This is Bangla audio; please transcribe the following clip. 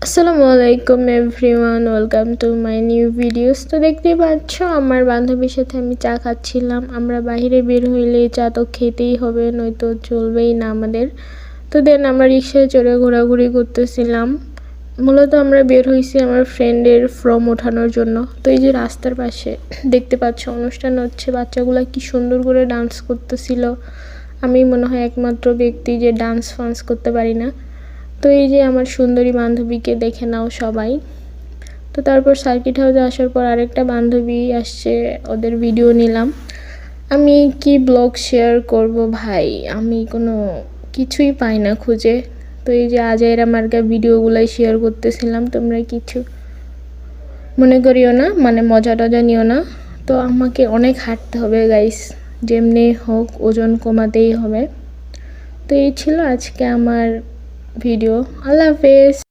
আসসালামু আলাইকুম everyone, welcome to my new videos. তো দেখতেই পাচ্ছ আমার বান্ধবীর সাথে আমি চা খাচ্ছিলাম। আমরা বাইরে বের হইলে চা তো খেতেই হবে, নয়তো চলবেই না আমাদের। তো দেন আমরা রিক্সায় চড়ে ঘোরাঘুরি করতেছিলাম। মূলত আমরা বের হয়েছি আমার ফ্রেন্ডের ফর্ম ওঠানোর জন্য। তো এই যে রাস্তার পাশে দেখতে পাচ্ছ অনুষ্ঠান হচ্ছে, বাচ্চাগুলো কি সুন্দর করে ডান্স করতেছিল। আমি মনে হয় একমাত্র ব্যক্তি যে ডান্স ফান্স করতে পারি না। তো এই যে আমার সুন্দরী বান্ধবীকে দেখে নাও সবাই। তো তারপর সার্কিট হাউসে আসার পর আরেকটা বান্ধবী আসছে, ওদের ভিডিও নিলাম। আমি কি ব্লগ শেয়ার করব ভাই, আমি কোনো কিছুই পাই না খুঁজে। তো এই যে আজাইরা মার্কা ভিডিওগুলাই শেয়ার করতেছিলাম, তোমরা কিছু মনে করিও না, মানে মজা টজা নিও না। তো আমাকে অনেক হাঁটতে হবে গাইস, যেমনি হোক ওজন কমাতেই হবে। তো এই ছিল আজকে আমার ভিডিও। আল্লাহ হাফেজ।